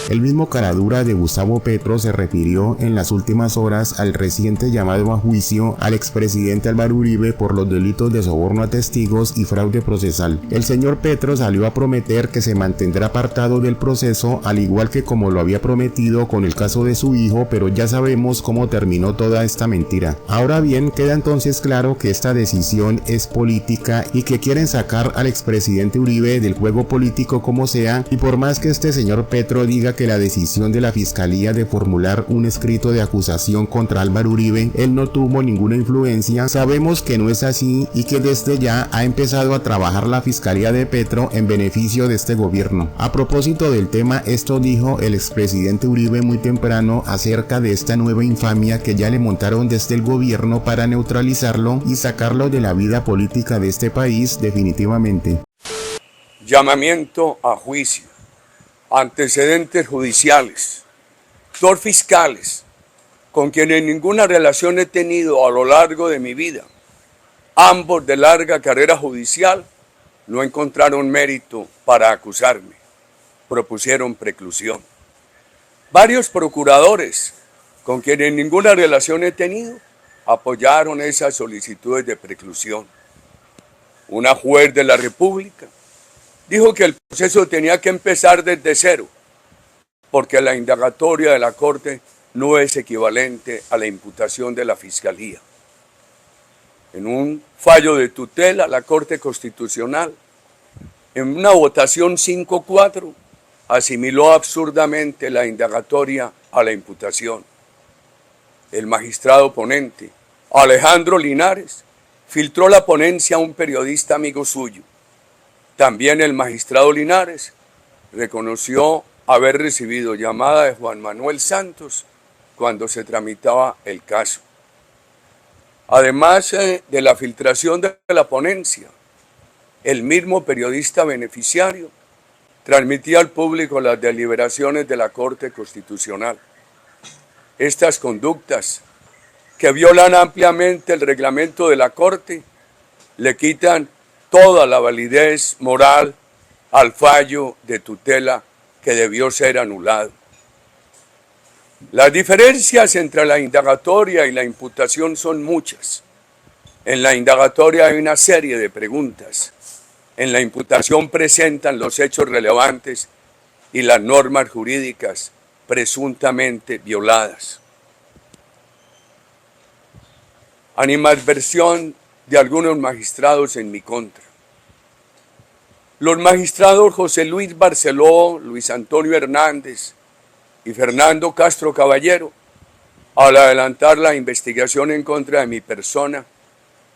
El mismo caradura de Gustavo Petro se refirió en las últimas horas al reciente llamado a juicio al expresidente Álvaro Uribe por los delitos de soborno a testigos y fraude procesal. El señor Petro salió a prometer que se mantendrá apartado del proceso, al igual que como lo había prometido con el caso de su hijo, pero ya sabemos cómo terminó toda esta mentira. Ahora bien, queda entonces claro que esta decisión es política y que quieren sacar al expresidente Uribe del juego político como sea, y por más que este señor Petro diga que la decisión de la fiscalía de formular un escrito de acusación contra Álvaro Uribe, él no tuvo ninguna influencia, sabemos que no es así y que desde ya ha empezado a trabajar la fiscalía de Petro en beneficio de este gobierno. A propósito del tema, esto dijo el expresidente Uribe muy temprano acerca de esta nueva infamia que ya le montaron desde el gobierno para neutralizarlo y sacarlo de la vida política de este país definitivamente. Llamamiento a juicio, antecedentes judiciales, dos fiscales con quienes ninguna relación he tenido a lo largo de mi vida, ambos de larga carrera judicial, no encontraron mérito para acusarme, propusieron preclusión. Varios procuradores con quienes ninguna relación he tenido apoyaron esas solicitudes de preclusión. Una juez de la República dijo que el proceso tenía que empezar desde cero, porque la indagatoria de la Corte no es equivalente a la imputación de la Fiscalía. En un fallo de tutela, la Corte Constitucional, en una votación 5-4, asimiló absurdamente la indagatoria a la imputación. El magistrado ponente, Alejandro Linares, filtró la ponencia a un periodista amigo suyo. También el magistrado Linares reconoció haber recibido llamada de Juan Manuel Santos cuando se tramitaba el caso. Además de la filtración de la ponencia, el mismo periodista beneficiario transmitía al público las deliberaciones de la Corte Constitucional. Estas conductas, que violan ampliamente el reglamento de la Corte, le quitan toda la validez moral al fallo de tutela que debió ser anulado. Las diferencias entre la indagatoria y la imputación son muchas. En la indagatoria hay una serie de preguntas. En la imputación presentan los hechos relevantes y las normas jurídicas presuntamente violadas. Animadversión de algunos magistrados en mi contra. Los magistrados José Luis Barceló, Luis Antonio Hernández y Fernando Castro Caballero, al adelantar la investigación en contra de mi persona,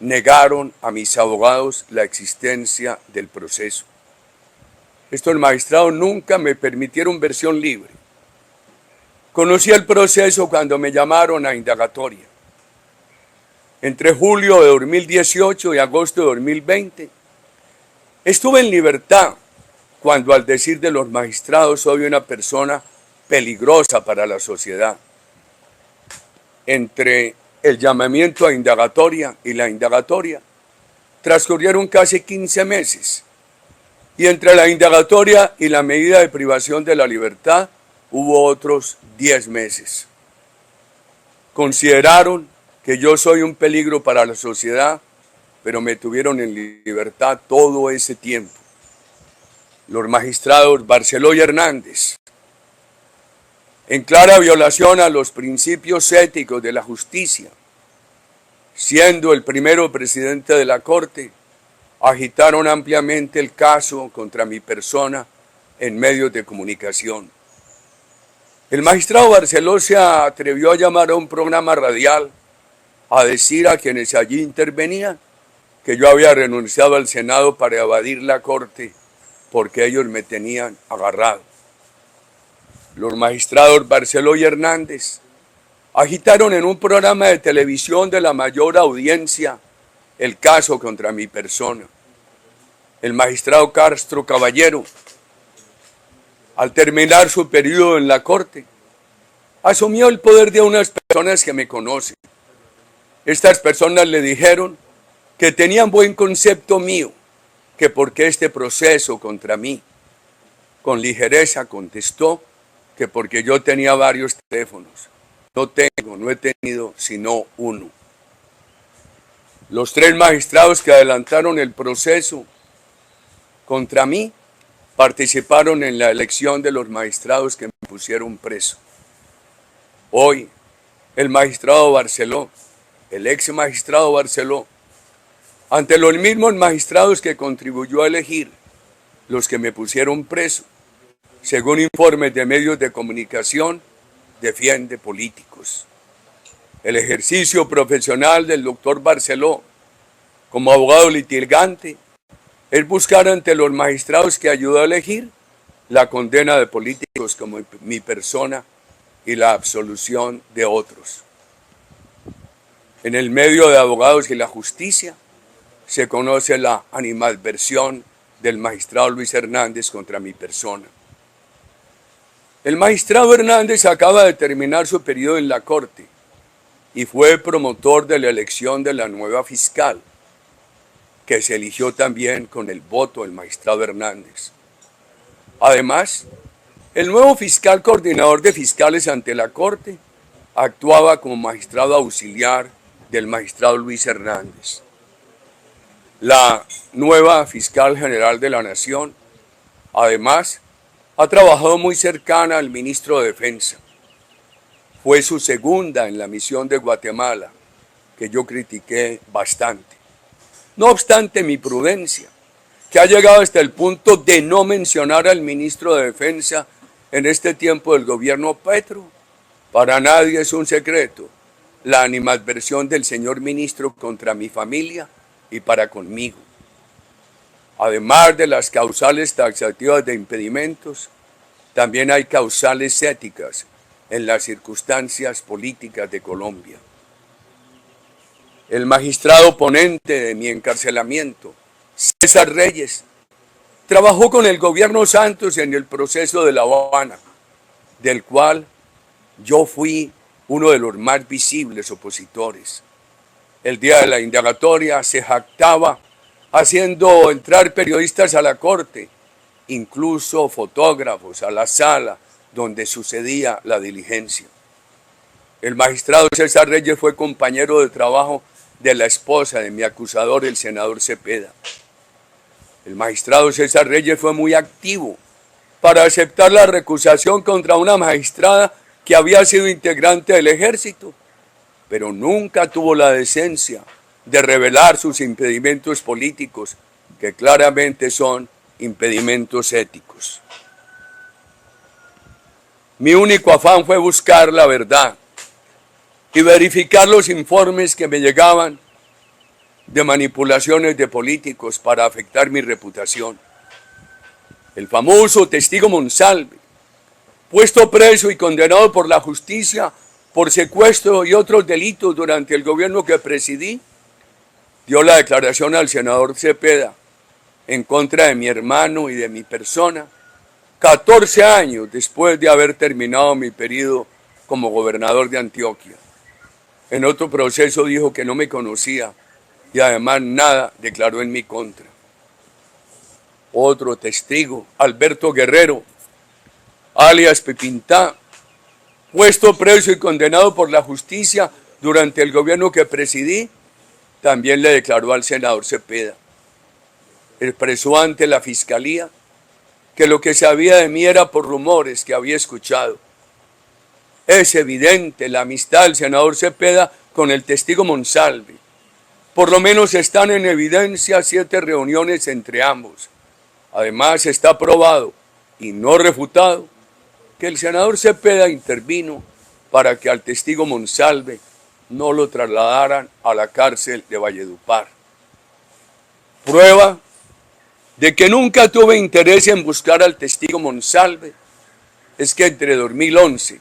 negaron a mis abogados la existencia del proceso. Estos magistrados nunca me permitieron versión libre. Conocí el proceso cuando me llamaron a indagatoria. Entre julio de 2018 y agosto de 2020, estuve en libertad cuando, al decir de los magistrados, soy una persona peligrosa para la sociedad. Entre el llamamiento a indagatoria y la indagatoria transcurrieron casi 15 meses, y entre la indagatoria y la medida de privación de la libertad hubo otros 10 meses. Consideraron que yo soy un peligro para la sociedad, pero me tuvieron en libertad todo ese tiempo. Los magistrados Barceló y Hernández, en clara violación a los principios éticos de la justicia, siendo el primero presidente de la Corte, agitaron ampliamente el caso contra mi persona en medios de comunicación. El magistrado Barceló se atrevió a llamar a un programa radial a decir a quienes allí intervenían que yo había renunciado al Senado para evadir la Corte porque ellos me tenían agarrado. Los magistrados Barceló y Hernández agitaron en un programa de televisión de la mayor audiencia el caso contra mi persona. El magistrado Castro Caballero, al terminar su periodo en la Corte, asumió el poder de unas personas que me conocen. Estas personas le dijeron que tenían buen concepto mío, que porque este proceso contra mí, con ligereza contestó que porque yo tenía varios teléfonos. No he tenido sino uno. Los 3 magistrados que adelantaron el proceso contra mí participaron en la elección de los magistrados que me pusieron preso. Hoy, el magistrado Barceló, el ex magistrado Barceló, ante los mismos magistrados que contribuyó a elegir, los que me pusieron preso, según informes de medios de comunicación, defiende políticos. El ejercicio profesional del doctor Barceló como abogado litigante es buscar ante los magistrados que ayudó a elegir la condena de políticos como mi persona y la absolución de otros. En el medio de abogados y la justicia se conoce la animadversión del magistrado Luis Hernández contra mi persona. El magistrado Hernández acaba de terminar su periodo en la Corte y fue promotor de la elección de la nueva fiscal, que se eligió también con el voto del magistrado Hernández. Además, el nuevo fiscal coordinador de fiscales ante la Corte actuaba como magistrado auxiliar del magistrado Luis Hernández. La nueva fiscal general de la Nación, además, ha trabajado muy cercana al ministro de Defensa. Fue su segunda en la misión de Guatemala, que yo critiqué bastante. No obstante mi prudencia, que ha llegado hasta el punto de no mencionar al ministro de Defensa en este tiempo del gobierno Petro, para nadie es un secreto la animadversión del señor ministro contra mi familia y para conmigo. Además de las causales taxativas de impedimentos, también hay causales éticas en las circunstancias políticas de Colombia. El magistrado ponente de mi encarcelamiento, César Reyes, trabajó con el gobierno Santos en el proceso de La Habana, del cual yo fui uno de los más visibles opositores. El día de la indagatoria se jactaba haciendo entrar periodistas a la corte, incluso fotógrafos a la sala donde sucedía la diligencia. El magistrado César Reyes fue compañero de trabajo de la esposa de mi acusador, el senador Cepeda. El magistrado César Reyes fue muy activo para aceptar la recusación contra una magistrada que había sido integrante del ejército, pero nunca tuvo la decencia de revelar sus impedimentos políticos, que claramente son impedimentos éticos. Mi único afán fue buscar la verdad y verificar los informes que me llegaban de manipulaciones de políticos para afectar mi reputación. El famoso testigo Monsalve, puesto preso y condenado por la justicia por secuestro y otros delitos durante el gobierno que presidí, dio la declaración al senador Cepeda en contra de mi hermano y de mi persona, 14 años después de haber terminado mi periodo como gobernador de Antioquia. En otro proceso dijo que no me conocía y además nada declaró en mi contra. Otro testigo, Alberto Guerrero, alias Pepintá, puesto preso y condenado por la justicia durante el gobierno que presidí, también le declaró al senador Cepeda. Expresó ante la fiscalía que lo que sabía de mí era por rumores que había escuchado. Es evidente la amistad del senador Cepeda con el testigo Monsalve. Por lo menos están en evidencia 7 reuniones entre ambos. Además está probado y no refutado que el senador Cepeda intervino para que al testigo Monsalve no lo trasladaran a la cárcel de Valledupar. Prueba de que nunca tuve interés en buscar al testigo Monsalve es que entre 2011,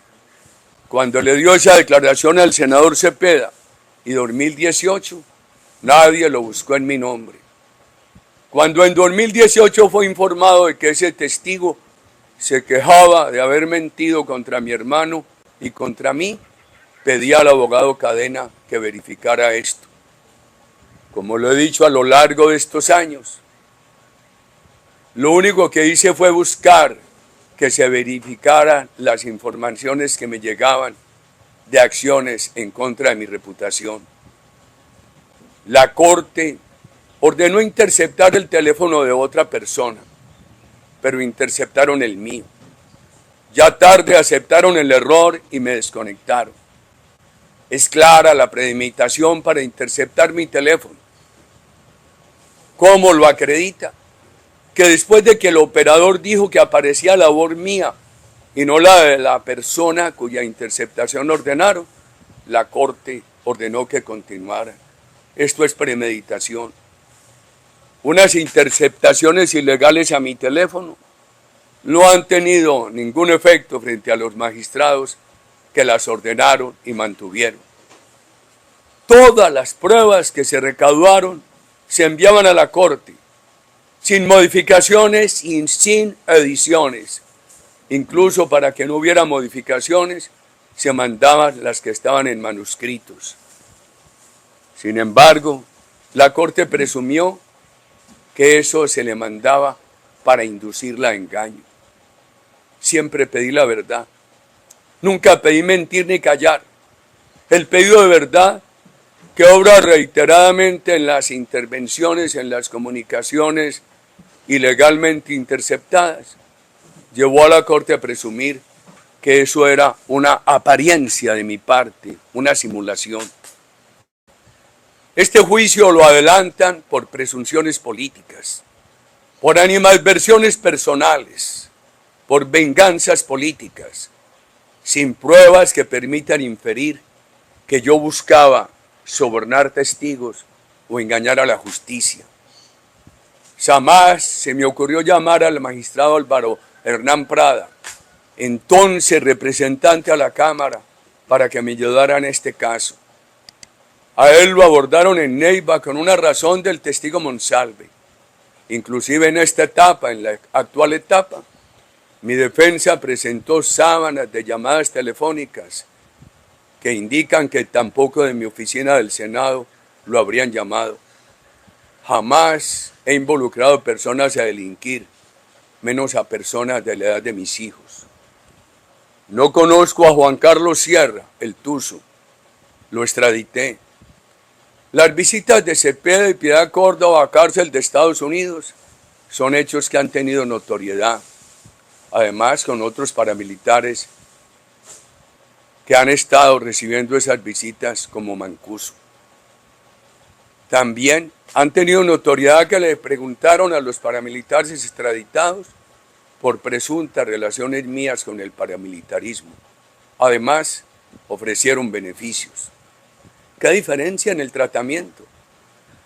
cuando le dio esa declaración al senador Cepeda, y 2018, nadie lo buscó en mi nombre. Cuando en 2018 fue informado de que ese testigo se quejaba de haber mentido contra mi hermano y contra mí, pedí al abogado Cadena que verificara esto. Como lo he dicho a lo largo de estos años, lo único que hice fue buscar que se verificaran las informaciones que me llegaban de acciones en contra de mi reputación. La Corte ordenó interceptar el teléfono de otra persona, pero interceptaron el mío. Ya tarde aceptaron el error y me desconectaron. Es clara la premeditación para interceptar mi teléfono. ¿Cómo lo acredita? Que después de que el operador dijo que aparecía la voz mía y no la de la persona cuya interceptación ordenaron, la Corte ordenó que continuara. Esto es premeditación. Unas interceptaciones ilegales a mi teléfono no han tenido ningún efecto frente a los magistrados que las ordenaron y mantuvieron. Todas las pruebas que se recaudaron se enviaban a la Corte, sin modificaciones y sin ediciones. Incluso para que no hubiera modificaciones, se mandaban las que estaban en manuscritos. Sin embargo, la Corte presumió que eso se le mandaba para inducirla a engaño. Siempre pedí la verdad. Nunca pedí mentir ni callar. El pedido de verdad, que obra reiteradamente en las intervenciones, en las comunicaciones ilegalmente interceptadas, llevó a la Corte a presumir que eso era una apariencia de mi parte, una simulación. Este juicio lo adelantan por presunciones políticas, por animadversiones personales, por venganzas políticas, sin pruebas que permitan inferir que yo buscaba sobornar testigos o engañar a la justicia. Jamás se me ocurrió llamar al magistrado Álvaro Hernán Prada, entonces representante a la Cámara, para que me ayudara en este caso. A él lo abordaron en Neiva con una razón del testigo Monsalve. Inclusive en esta etapa, en la actual etapa, mi defensa presentó sábanas de llamadas telefónicas que indican que tampoco de mi oficina del Senado lo habrían llamado. Jamás he involucrado personas a delinquir, menos a personas de la edad de mis hijos. No conozco a Juan Carlos Sierra, el Tuzo. Lo extradité. Las visitas de Cepeda y Piedad Córdoba a cárcel de Estados Unidos son hechos que han tenido notoriedad. Además, con otros paramilitares que han estado recibiendo esas visitas como Mancuso. También han tenido notoriedad que le preguntaron a los paramilitares extraditados por presuntas relaciones mías con el paramilitarismo. Además, ofrecieron beneficios. ¿Qué diferencia en el tratamiento?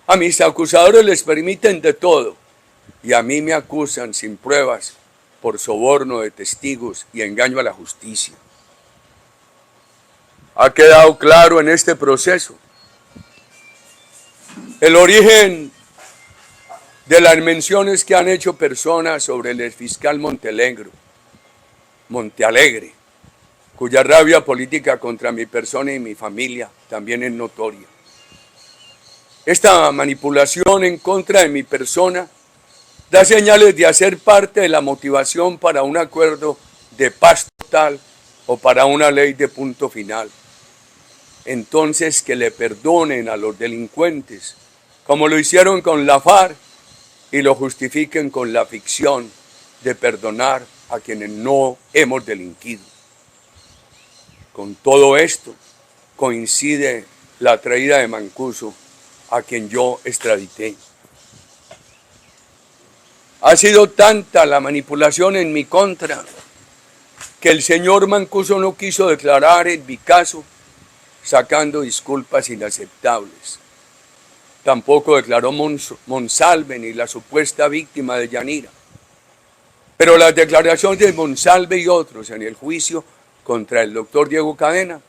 A mis acusadores les permiten de todo y a mí me acusan sin pruebas por soborno de testigos y engaño a la justicia. Ha quedado claro en este proceso el origen de las menciones que han hecho personas sobre el exfiscal Montealegre, cuya rabia política contra mi persona y mi familia también es notoria. Esta manipulación en contra de mi persona da señales de hacer parte de la motivación para un acuerdo de paz total o para una ley de punto final. Entonces que le perdonen a los delincuentes, como lo hicieron con la FARC, y lo justifiquen con la ficción de perdonar a quienes no hemos delinquido. Con todo esto coincide la traída de Mancuso, a quien yo extradité. Ha sido tanta la manipulación en mi contra que el señor Mancuso no quiso declarar en mi caso, sacando disculpas inaceptables. Tampoco declaró Monsalve ni la supuesta víctima de Yanira. Pero las declaraciones de Monsalve y otros en el juicio contra el doctor Diego Cadena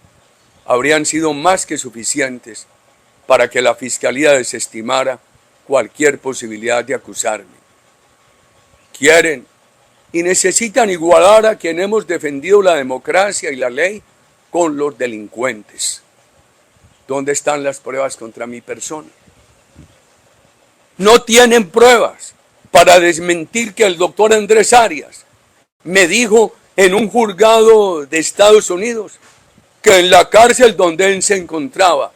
habrían sido más que suficientes para que la Fiscalía desestimara cualquier posibilidad de acusarme. Quieren y necesitan igualar a quien hemos defendido la democracia y la ley con los delincuentes. ¿Dónde están las pruebas contra mi persona? No tienen pruebas para desmentir que el doctor Andrés Arias me dijo en un juzgado de Estados Unidos que en la cárcel donde él se encontraba,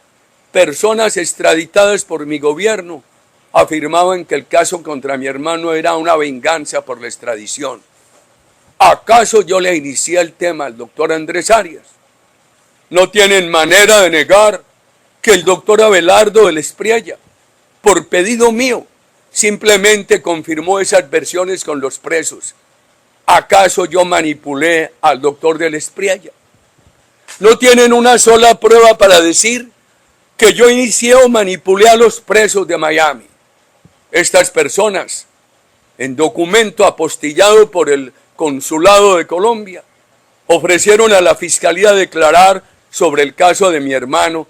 personas extraditadas por mi gobierno afirmaban que el caso contra mi hermano era una venganza por la extradición. ¿Acaso yo le inicié el tema al doctor Andrés Arias? No tienen manera de negar que el doctor Abelardo del Espriella, por pedido mío, simplemente confirmó esas versiones con los presos. ¿Acaso yo manipulé al doctor del Espriella? No tienen una sola prueba para decir que yo inicié o manipulé a los presos de Miami. Estas personas, en documento apostillado por el Consulado de Colombia, ofrecieron a la Fiscalía declarar sobre el caso de mi hermano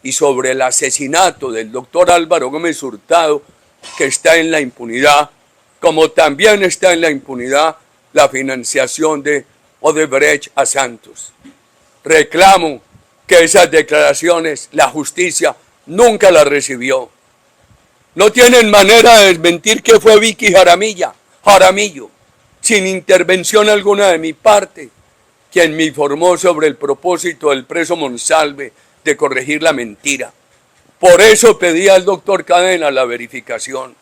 y sobre el asesinato del doctor Álvaro Gómez Hurtado, que está en la impunidad, como también está en la impunidad la financiación de Odebrecht a Santos. Reclamo que esas declaraciones la justicia nunca las recibió. No tienen manera de desmentir que fue Vicky Jaramillo, sin intervención alguna de mi parte, quien me informó sobre el propósito del preso Monsalve de corregir la mentira. Por eso pedí al doctor Cadena la verificación.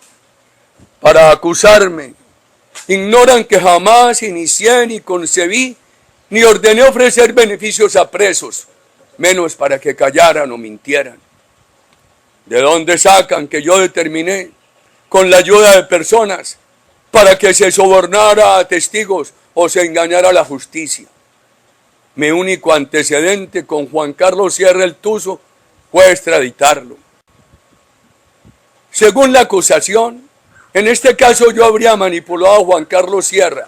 Para acusarme, ignoran que jamás inicié ni concebí ni ordené ofrecer beneficios a presos, menos para que callaran o mintieran. ¿De dónde sacan que yo determiné, con la ayuda de personas, para que se sobornara a testigos o se engañara a la justicia? Mi único antecedente con Juan Carlos Sierra el Tuzo fue extraditarlo. Según la acusación, en este caso yo habría manipulado a Juan Carlos Sierra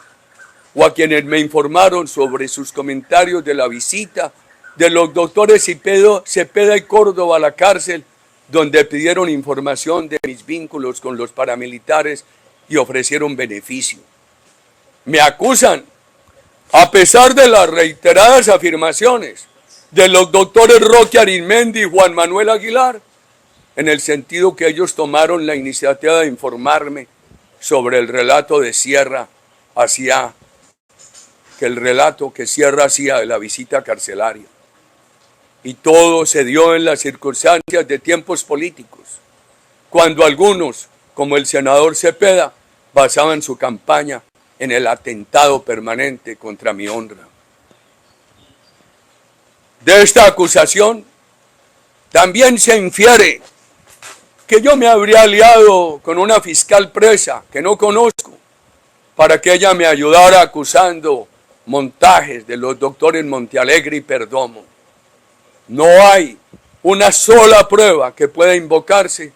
o a quienes me informaron sobre sus comentarios de la visita de los doctores Cepeda y Córdoba a la cárcel, donde pidieron información de mis vínculos con los paramilitares y ofrecieron beneficio. Me acusan, a pesar de las reiteradas afirmaciones de los doctores Roque Arizmendi y Juan Manuel Aguilar, en el sentido que ellos tomaron la iniciativa de informarme sobre el relato de Sierra el relato que Sierra hacía de la visita carcelaria. Y todo se dio en las circunstancias de tiempos políticos, cuando algunos, como el senador Cepeda, basaban su campaña en el atentado permanente contra mi honra. De esta acusación también se infiere que yo me habría aliado con una fiscal presa que no conozco para que ella me ayudara acusando montajes de los doctores Montealegre y Perdomo. No hay una sola prueba que pueda invocarse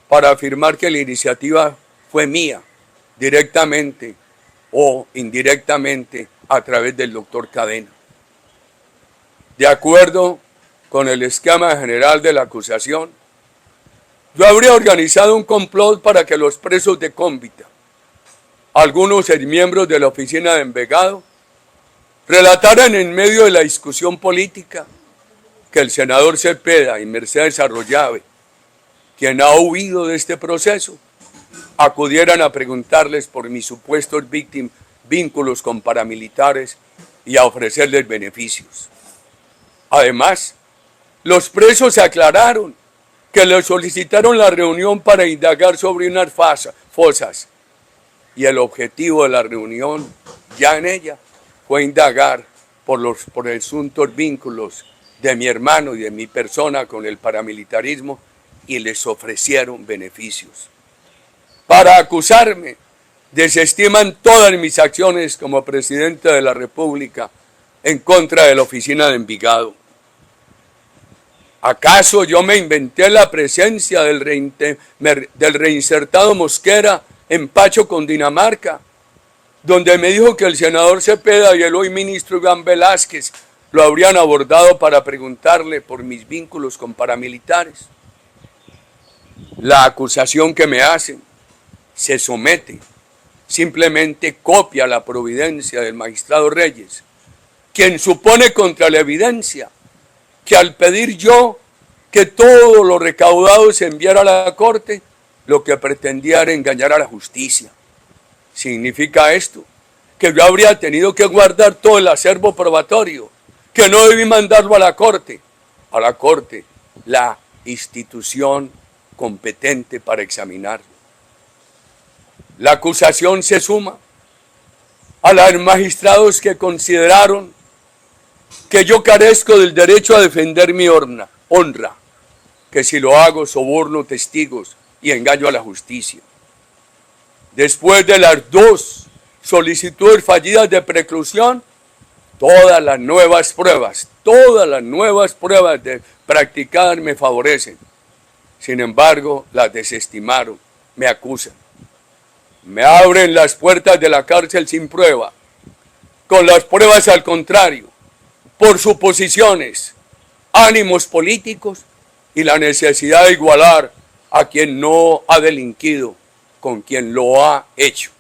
para afirmar que la iniciativa fue mía, directamente o indirectamente a través del doctor Cadena. De acuerdo con el esquema general de la acusación, yo habría organizado un complot para que los presos de Cómbita, algunos miembros de la oficina de Envigado, relataran en medio de la discusión política que el senador Cepeda y Mercedes Arroyave, quien ha huido de este proceso, acudieran a preguntarles por mis supuestos vínculos con paramilitares y a ofrecerles beneficios. Además, los presos aclararon que le solicitaron la reunión para indagar sobre unas fosas, y el objetivo de la reunión, ya en ella, fue indagar por presuntos vínculos de mi hermano y de mi persona con el paramilitarismo, y les ofrecieron beneficios. Para acusarme, desestiman todas mis acciones como presidente de la República en contra de la oficina de Envigado. ¿Acaso yo me inventé la presencia del reinsertado Mosquera en Pacho, Cundinamarca, donde me dijo que el senador Cepeda y el hoy ministro Iván Velázquez lo habrían abordado para preguntarle por mis vínculos con paramilitares? La acusación que me hacen se somete, simplemente copia la providencia del magistrado Reyes, quien supone contra la evidencia que al pedir yo que todo lo recaudado se enviara a la Corte, lo que pretendía era engañar a la justicia. ¿Significa esto que yo habría tenido que guardar todo el acervo probatorio, que no debí mandarlo a la corte, la institución competente para examinarlo. La acusación se suma a los magistrados que consideraron que yo carezco del derecho a defender mi honra, que si lo hago soborno testigos y engaño a la justicia. Después de las 2 solicitudes fallidas de preclusión, todas las nuevas pruebas practicadas me favorecen. Sin embargo, las desestimaron, me acusan. Me abren las puertas de la cárcel sin prueba, con las pruebas al contrario, por suposiciones, ánimos políticos y la necesidad de igualar a quien no ha delinquido con quien lo ha hecho.